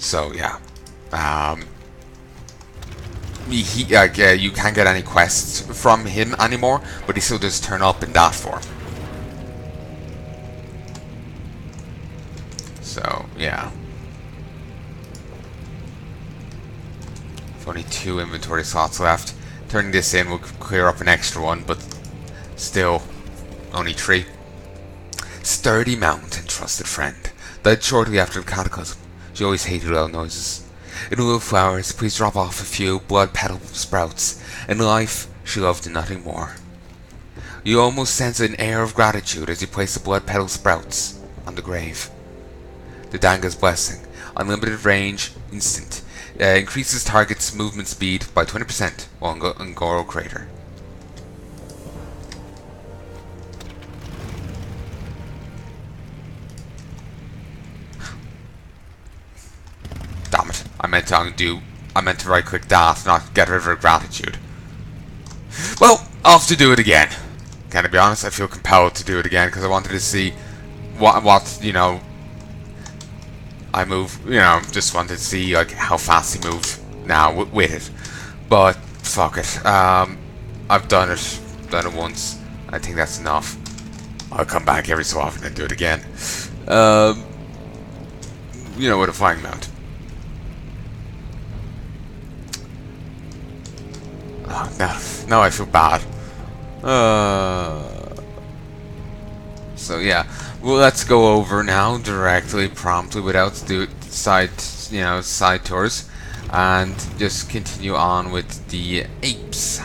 So yeah, you can't get any quests from him anymore, but he still does turn up in that form. So yeah, with only 2 inventory slots left. Turning this in will clear up an extra one, but still only 3. Sturdy mount and trusted friend. Died shortly after the cataclysm. She always hated loud noises. In lieu of flowers, please drop off a few blood petal sprouts. In life, she loved nothing more. You almost sense an air of gratitude as you place the blood petal sprouts on the grave. The Danga's blessing. Unlimited range, instant. Increases target's movement speed by 20% while in Goro Crater. Damn it! I meant to right-click that, not get rid of gratitude. Well, I'll have to do it again. Can I be honest? I feel compelled to do it again because I wanted to see what you know. I move, just wanted to see like how fast he moved now with it. But fuck it. I've done it once. I think that's enough. I'll come back every so often and do it again. With a flying mount. Oh, now I feel bad. So yeah, well, let's go over now directly, promptly, without side tours, and just continue on with the apes.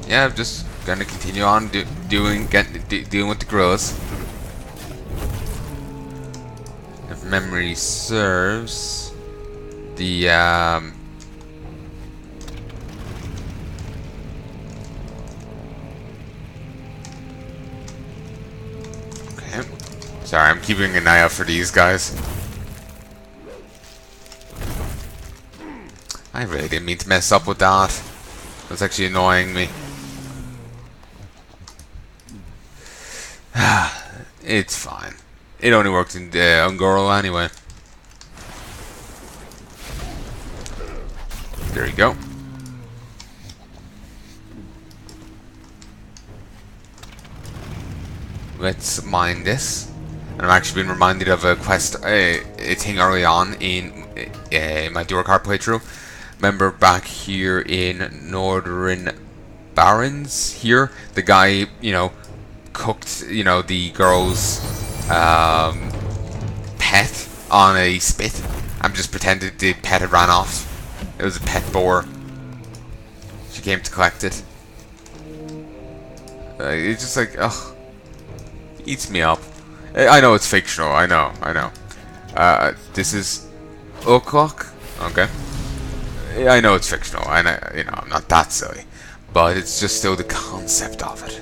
Yeah, I'm just gonna continue on dealing with the growth. If memory serves, the okay. Sorry, I'm keeping an eye out for these guys. I really didn't mean to mess up with that. That's actually annoying me. It's fine. It only worked in Ungoro anyway. There you go. Let's mine this. And I'm actually being reminded of a quest, a thing early on in my Durcar playthrough. Remember back here in Northern Barrens here, the guy, cooked, the girl's pet on a spit. I'm just pretending the pet had ran off. It was a pet boar. She came to collect it. It's just like, ugh. Eats me up. I know it's fictional, I know. This is o'clock? Okay. I know it's fictional, and I'm not that silly. But it's just still the concept of it.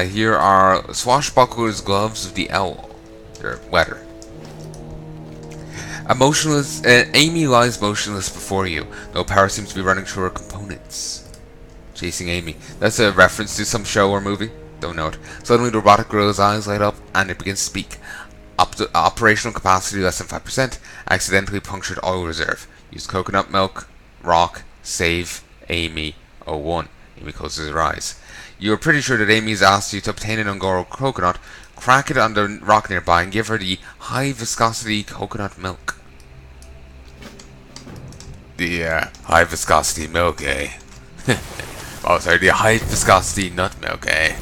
Here are swashbuckler's gloves of the owl. They're weather. Amy lies motionless before you. No power seems to be running through her components. Chasing Amy. That's a reference to some show or movie. Don't know it. Suddenly the robotic girl's eyes light up and it begins to speak. Operational capacity less than 5%. Accidentally punctured oil reserve. Use coconut milk. Rock. Save. Amy. 01. Amy closes her eyes. You are pretty sure that Amy's asked you to obtain an Ungoro coconut, crack it on the rock nearby, and give her the high viscosity coconut milk. The high viscosity milk, eh? Oh, sorry, the high viscosity nut milk, eh?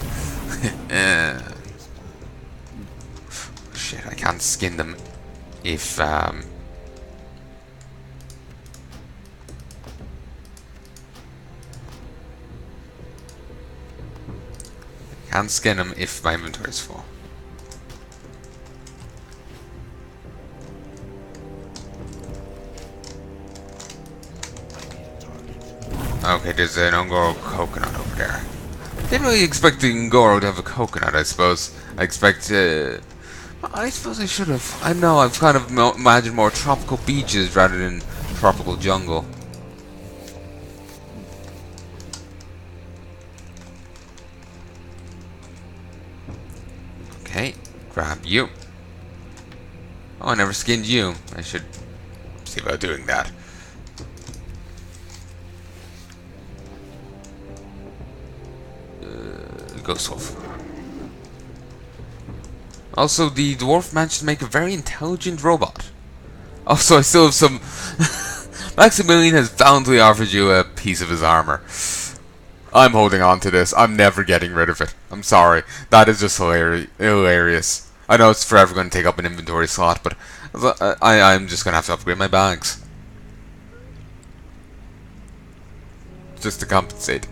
Shit, I can't skin them if can't skin them if my inventory is full. Okay, there's an Ungoro coconut over there. Didn't really expect the Ungoro to have a coconut, I suppose. I suppose I should have. I know, I've kind of imagined more tropical beaches rather than tropical jungle. Okay, grab you. Oh, I never skinned you. I should see about doing that. Ghost Wolf. Also, the dwarf managed to make a very intelligent robot. Also, I still have some... Maximilian has bountifully offered you a piece of his armor. I'm holding on to this. I'm never getting rid of it. I'm sorry. That is just hilarious. I know it's forever going to take up an inventory slot, but I'm just going to have to upgrade my bags. Just to compensate.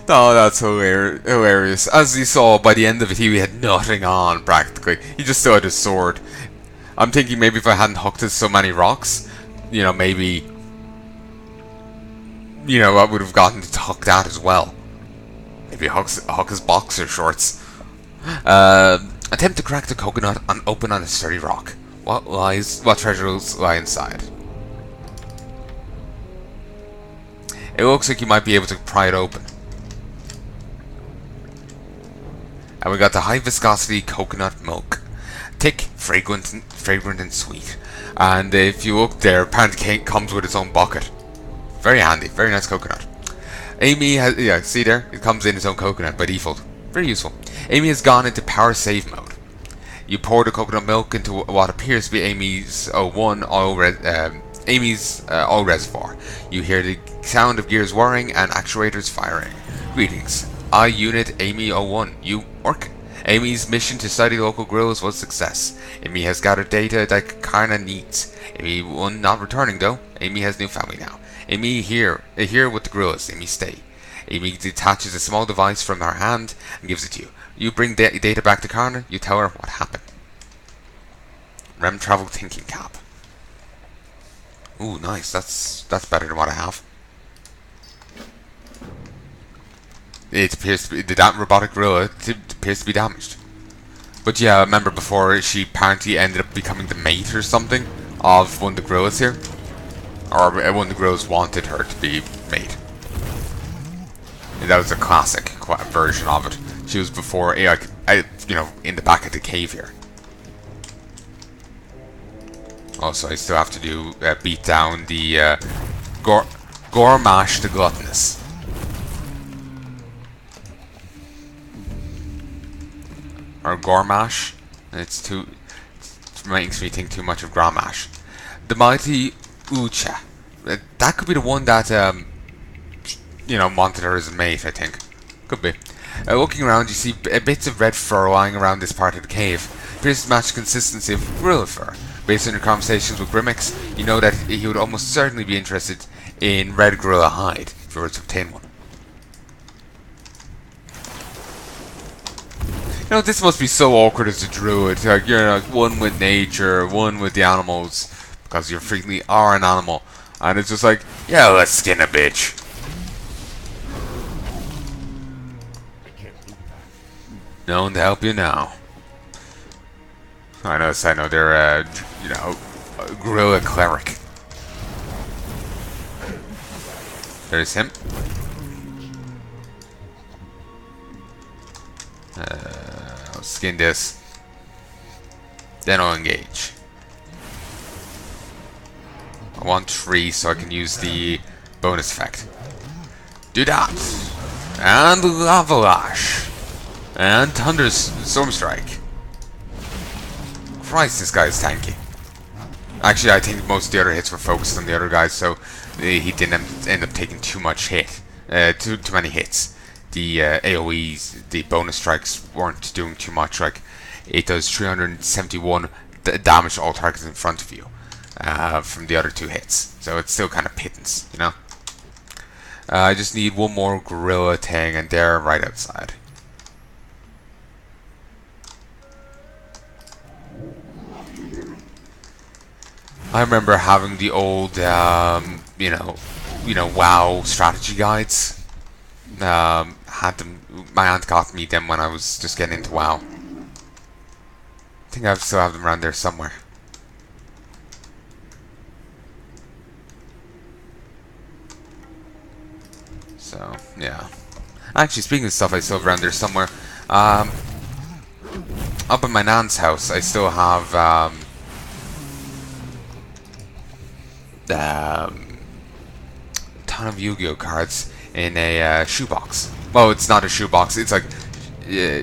Oh, that's hilarious. As you saw, by the end of it, he had nothing on, practically. He just still had his sword. I'm thinking maybe if I hadn't hooked to so many rocks, you know, maybe... You know, I would have gotten to hook that as well. Maybe hook his boxer shorts. Attempt to crack the coconut and open on a sturdy rock. What treasures lie inside? It looks like you might be able to pry it open. And we got the high viscosity coconut milk. Thick, fragrant and sweet. And if you look there, apparently it comes with its own bucket. Very handy, very nice coconut. Amy has, yeah, see there? It comes in its own coconut by default. Very useful. Amy has gone into power save mode. You pour the coconut milk into what appears to be Amy's oil reservoir. You hear the sound of gears whirring and actuators firing. Greetings. I Unit Amy 01. You work. Amy's mission to study local gorillas was a success. Amy has gathered data that Karna needs. Amy 1 not returning though. Amy has new family now. Amy here with the gorillas. Amy stay. Amy detaches a small device from her hand and gives it to you. You bring data back to Karna. You tell her what happened. REM travel thinking cap. Ooh, nice. That's better than what I have. It appears to be the robotic gorilla appears to be damaged. But yeah, I remember before she apparently ended up becoming the mate or something of one of the gorillas here, or one of the gorillas wanted her to be mate. And that was a classic version of it. She was before, you know, in the back of the cave here. Also, I still have to do beat down the Gormash the Gluttonous. Or Gormash. It makes me think too much of Gramash. The mighty Ucha. That could be the one that you know, wanted her as a mate, I think. Could be. Looking around, you see bits of red fur lying around this part of the cave. Appears to match the consistency of gorilla fur. Based on your conversations with Grimmix, you know that he would almost certainly be interested in red gorilla hide if you were to obtain one. You know, this must be so awkward as a druid. Like, you're like one with nature, one with the animals, because you frequently are an animal. And it's just like, yeah, let's skin a bitch. No one to help you now. I know, they're, you know, a gorilla cleric. There's him. I'll skin this. Then I'll engage. I want 3 so I can use the bonus effect. Do that! And Lava Lash! And Storm Strike. Christ, this guy is tanky. Actually, I think most of the other hits were focused on the other guys, so he didn't end up taking too much hit. Too many hits. The AoEs, the bonus strikes, weren't doing too much. Like, it does 371 damage to all targets in front of you from the other 2 hits. So it's still kind of pittance, you know? I just need one more gorilla thing, and they're right outside. I remember having the old, you know, WoW strategy guides. Had them. My aunt got me them when I was just getting into WoW. I think I still have them around there somewhere. So, yeah. Actually, speaking of stuff I still have around there somewhere, up in my nan's house, I still have a ton of Yu-Gi-Oh cards in a shoebox. Well, it's not a shoebox. It's like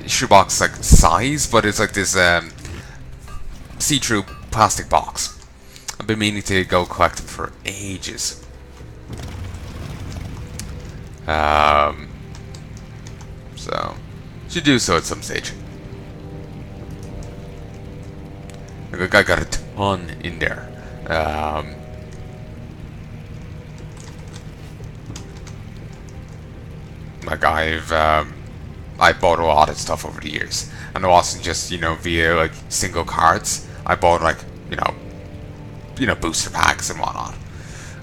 shoebox like size, but it's like this see-through plastic box. I've been meaning to go collect them for ages. So should do so at some stage. I got a ton in there. Like I bought a lot of stuff over the years, and it wasn't just via like single cards. I bought like booster packs and whatnot,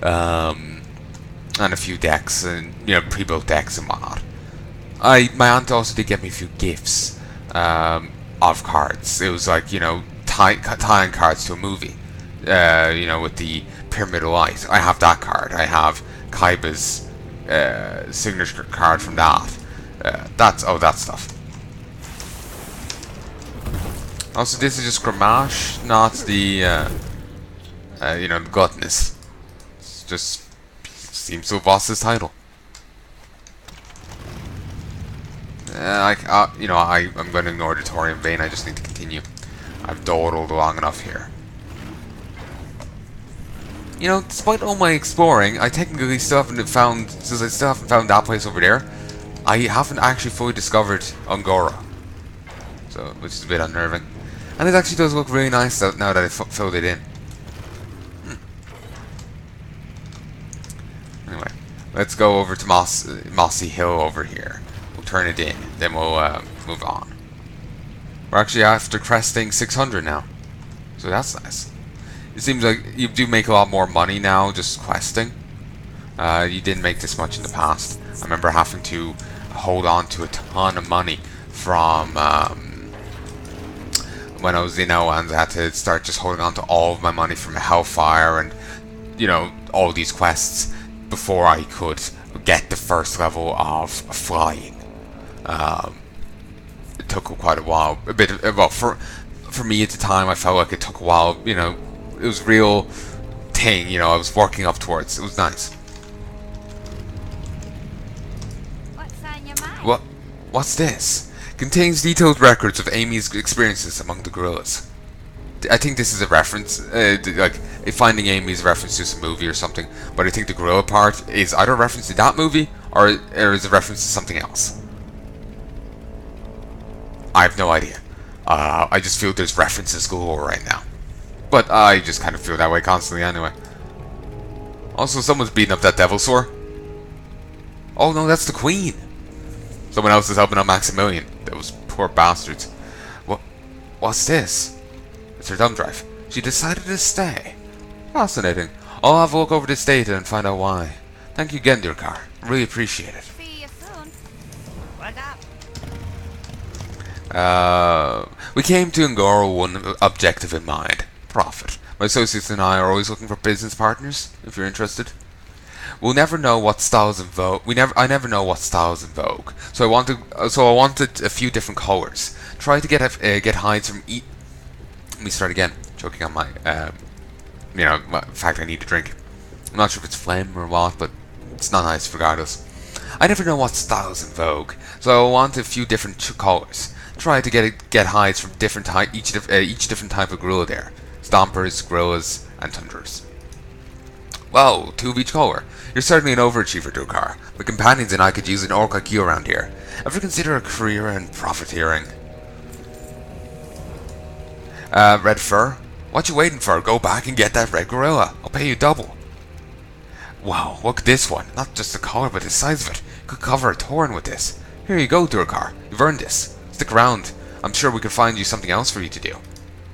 and a few decks and pre-built decks and whatnot. My aunt also did get me a few gifts of cards. It was like tying cards to a movie, with the Pyramid of Light. I have that card. I have Kaiba's signature card from that. That stuff. Also, this is just Grammash, not the the gluttonous. It's just seems to have lost his title. I'm going to ignore the Torian vein. I just need to continue. I've dawdled long enough here. Despite all my exploring, I technically still haven't found, since I still haven't found that place over there, I haven't actually fully discovered Angora. So, which is a bit unnerving. And it actually does look really nice now that I filled it in. Anyway, let's go over to Mossy Hill over here. We'll turn it in, then we'll move on. We're actually after cresting 600 now. So that's nice. It seems like you do make a lot more money now just questing. You didn't make this much in the past. I remember having to hold on to a ton of money from when I was in Owens. I had to start just holding on to all of my money from Hellfire and all these quests before I could get the first level of flying. It took quite a while. For me at the time, I felt like it took a while. It was a real thing. I was working up towards. It was nice. What's on your mind? What's this? Contains detailed records of Amy's experiences among the gorillas. I think this is a reference, like Finding Amy's reference to some movie or something. But I think the gorilla part is either a reference to that movie or is a reference to something else. I have no idea. I just feel there's references galore right now. But I just kind of feel that way constantly anyway. Also, someone's beating up that Devilsaur. Oh no, that's the Queen. Someone else is helping out Maximilian. Those poor bastards. What's this? It's her thumb drive. She decided to stay. Fascinating. I'll have a look over this data and find out why. Thank you again, Durcar. Really appreciate it. See you soon. What's up? We came to Angora with one objective in mind. Profit. My associates and I are always looking for business partners, if you're interested. We'll never know what styles in vogue. I never know what styles in vogue. So I wanted a few different colors. Try to get hides from each. Let me start again. Choking on my fact I need to drink. I'm not sure if it's phlegm or what, but it's not nice regardless. I never know what styles in vogue, so I want a few different colors. Try to get hides from each different type of gorilla there. Stompers, gorillas, and tundras. Well, 2 of each color. You're certainly an overachiever, Durcar. My companions and I could use an orc like you around here. Ever consider a career in profiteering? Red fur? What you waiting for? Go back and get that red gorilla. I'll pay you double. Wow, look at this one. Not just the color, but the size of it. You could cover a Tauren with this. Here you go, Durcar. You've earned this. Stick around. I'm sure we can find you something else for you to do.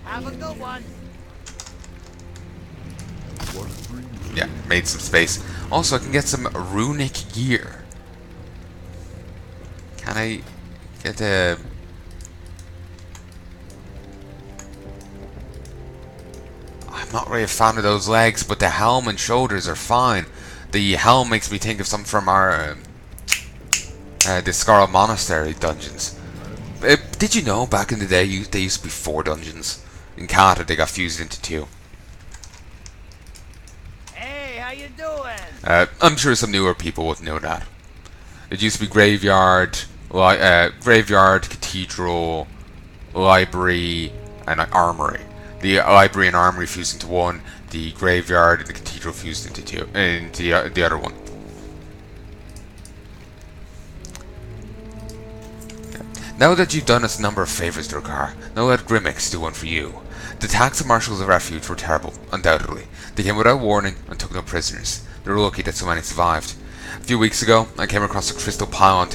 Have a good one. Yeah, made some space. Also, I can get some runic gear. Can I get a... I'm not really a fan of those legs, but the helm and shoulders are fine. The helm makes me think of something from our the Scarlet Monastery dungeons. Did you know back in the day they used to be 4 dungeons? In Canada they got fused into 2. Hey, how you doing? I'm sure some newer people would know that. It used to be graveyard, cathedral, library, and an armory. The library and armory fused into 1. The graveyard and the cathedral fused into 2, into the other one. Now that you've done us a number of favours, Durcar, now let Grimmix do one for you. The attacks of Marshals of Refuge were terrible, undoubtedly. They came without warning and took no prisoners. They were lucky that so many survived. A few weeks ago, I came across a crystal pylon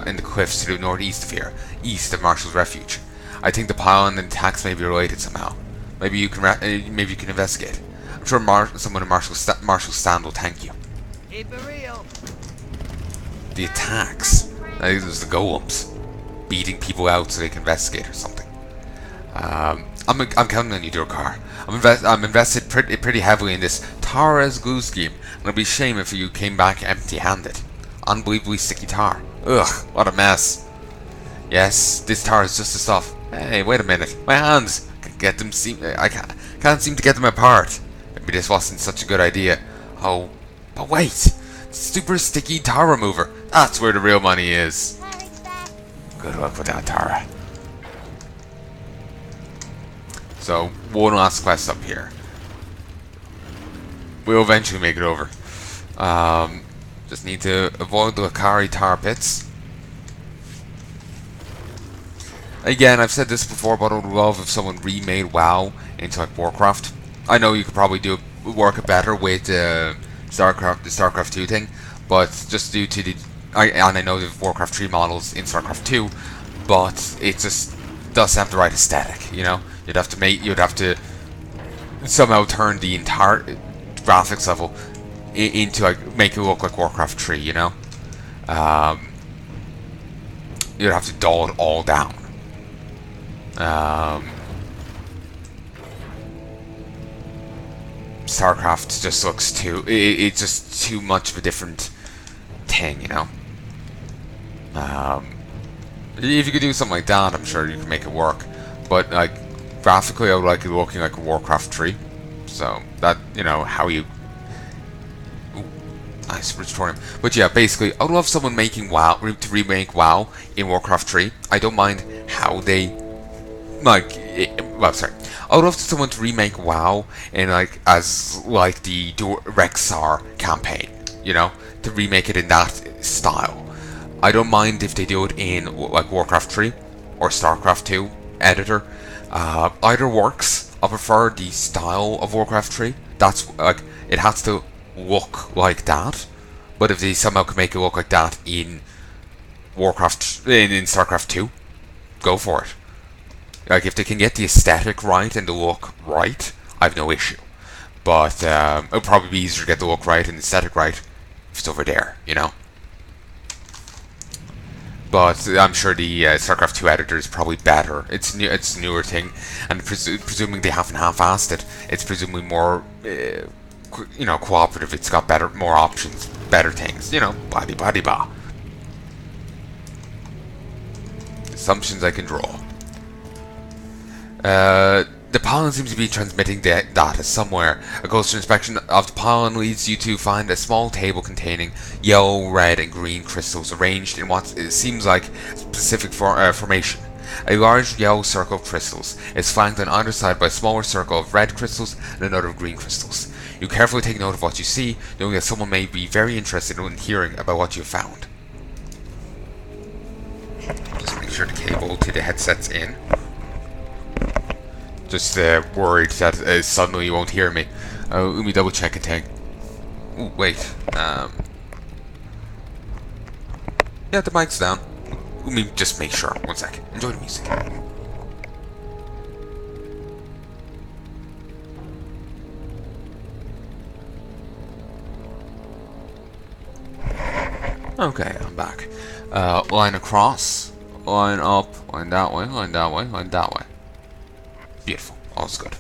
in the cliffs to the northeast of here, east of Marshals Refuge. I think the pylon and the attacks may be related somehow. Maybe you can investigate. I'm sure someone in Marshall's stand will thank you. Keep it real. The attacks. I think it was the golems beating people out so they can investigate or something. I'm counting on you, Durcar. I'm invested pretty heavily in this tar-as glue scheme, and it'd be a shame if you came back empty-handed. Unbelievably sticky tar. Ugh, what a mess. Yes, this tar is just the stuff. Hey, wait a minute. My hands! I can't seem to get them apart. Maybe this wasn't such a good idea. Oh, but wait! Super sticky tar remover. That's where the real money is. Good luck with that, Tara. So, one last quest up here. We'll eventually make it over. Just need to avoid the Akari tar pits. Again, I've said this before, but I would love if someone remade WoW into like Warcraft. I know you could probably work it better with the StarCraft 2 thing, but just due to I know the Warcraft 3 models in StarCraft 2, but it just doesn't have the right aesthetic, you know? You'd have to somehow turn the entire graphics level into like make it look like Warcraft 3, you know? You'd have to dull it all down. StarCraft just looks it's just too much of a different thing, you know? If you could do something like that, I'm sure you can make it work. But like graphically, I would like it looking like a Warcraft 3. So that, you know, how you. Ooh, nice Richatorium. But yeah, basically, I would love someone making WoW to remake WoW in Warcraft 3. I don't mind how they I would love someone to remake WoW in like as like the Rexar campaign, you know, to remake it in that style. I don't mind if they do it in like Warcraft 3 or StarCraft 2 editor. Either works. I prefer the style of Warcraft 3. That's like it has to look like that. But if they somehow can make it look like that in StarCraft 2, go for it. Like if they can get the aesthetic right and the look right, I have no issue. But it'll probably be easier to get the look right and the aesthetic right if it's over there, you know. But I'm sure the StarCraft 2 editor is probably better. It's a newer thing, and presuming they haven't half-assed it, it's presumably more, you know, cooperative. It's got more options, better things, you know. Blah. Assumptions I can draw. The pylon seems to be transmitting data somewhere. A closer inspection of the pylon leads you to find a small table containing yellow, red, and green crystals arranged in what seems like specific formation. A large yellow circle of crystals is flanked on either side by a smaller circle of red crystals and another of green crystals. You carefully take note of what you see, knowing that someone may be very interested in hearing about what you have found. Just make sure the cable to the headset's in. Just worried that suddenly you won't hear me. Let me double check a thing. Ooh, wait. Yeah, the mic's down. Let me just make sure. One sec. Enjoy the music. Okay, I'm back. Line across, line up, line that way, line that way, line that way. Beautiful. All's good.